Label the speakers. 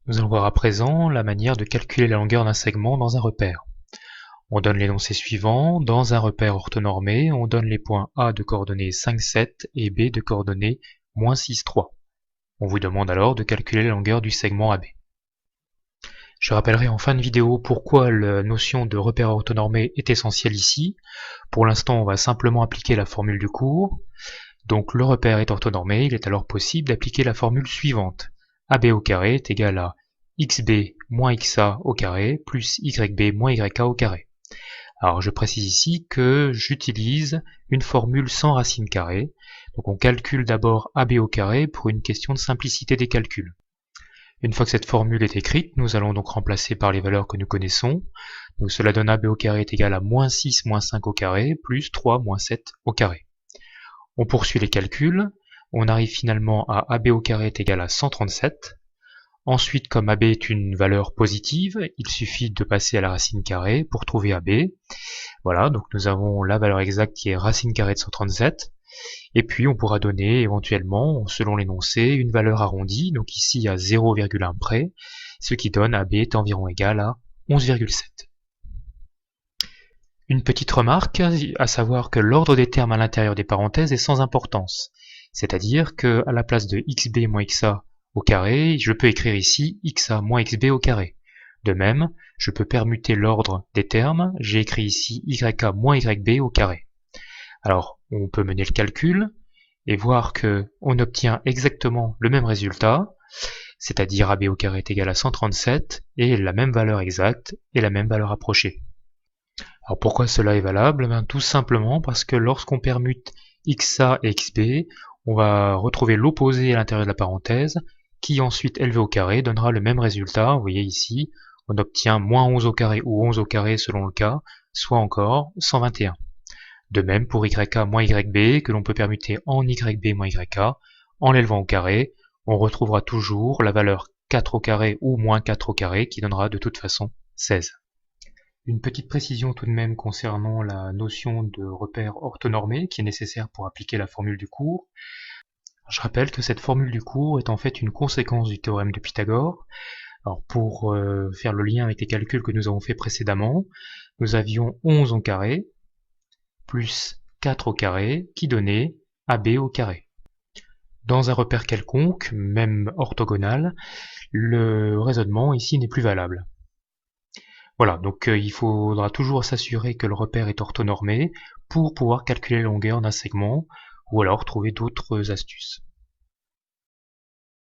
Speaker 1: Nous allons voir à présent la manière de calculer la longueur d'un segment dans un repère. On donne l'énoncé suivant: dans un repère orthonormé, on donne les points A de coordonnées 5, 7 et B de coordonnées -6, 3. On vous demande alors de calculer la longueur du segment AB. Je rappellerai en fin de vidéo pourquoi la notion de repère orthonormé est essentielle ici. Pour l'instant, on va simplement appliquer la formule du cours. Donc le repère est orthonormé, il est alors possible d'appliquer la formule suivante: AB au carré est égal à xb moins xa au carré plus yb moins yk au carré. Alors je précise ici que j'utilise une formule sans racine carrée, donc on calcule d'abord AB au carré pour une question de simplicité des calculs. Une fois que cette formule est écrite, nous allons donc remplacer par les valeurs que nous connaissons. Donc cela donne AB au carré est égal à -6 moins 5 au carré plus 3 moins 7 au carré. On poursuit les calculs, on arrive finalement à AB au carré est égal à 137. Ensuite, comme AB est une valeur positive, il suffit de passer à la racine carrée pour trouver AB. Voilà, donc nous avons la valeur exacte qui est racine carrée de 137. Et puis on pourra donner éventuellement, selon l'énoncé, une valeur arrondie, donc ici à 0,1 près, ce qui donne AB est environ égal à 11,7. Une petite remarque, à savoir que l'ordre des termes à l'intérieur des parenthèses est sans importance. C'est-à-dire que à la place de xb moins xa au carré, je peux écrire ici xa moins xb au carré. De même, je peux permuter l'ordre des termes, j'ai écrit ici yk moins yb au carré. Alors, on peut mener le calcul et voir que on obtient exactement le même résultat, c'est-à-dire AB au carré est égal à 137 et la même valeur exacte et la même valeur approchée. Alors pourquoi cela est valable? Tout simplement parce que lorsqu'on permute xa et xb, on va retrouver l'opposé à l'intérieur de la parenthèse, qui ensuite élevé au carré donnera le même résultat. Vous voyez ici, on obtient -11 au carré ou 11 au carré selon le cas, soit encore 121. De même pour yk moins yb, que l'on peut permuter en yb moins yk, en l'élevant au carré, on retrouvera toujours la valeur 4 au carré ou moins 4 au carré, qui donnera de toute façon 16. Une petite précision tout de même concernant la notion de repère orthonormé qui est nécessaire pour appliquer la formule du cours. Je rappelle que cette formule du cours est en fait une conséquence du théorème de Pythagore. Alors pour faire le lien avec les calculs que nous avons fait précédemment, nous avions 11 au carré plus 4 au carré qui donnait AB au carré. Dans un repère quelconque, même orthogonal, le raisonnement ici n'est plus valable. Voilà, donc il faudra toujours s'assurer que le repère est orthonormé pour pouvoir calculer la longueur d'un segment ou alors trouver d'autres astuces.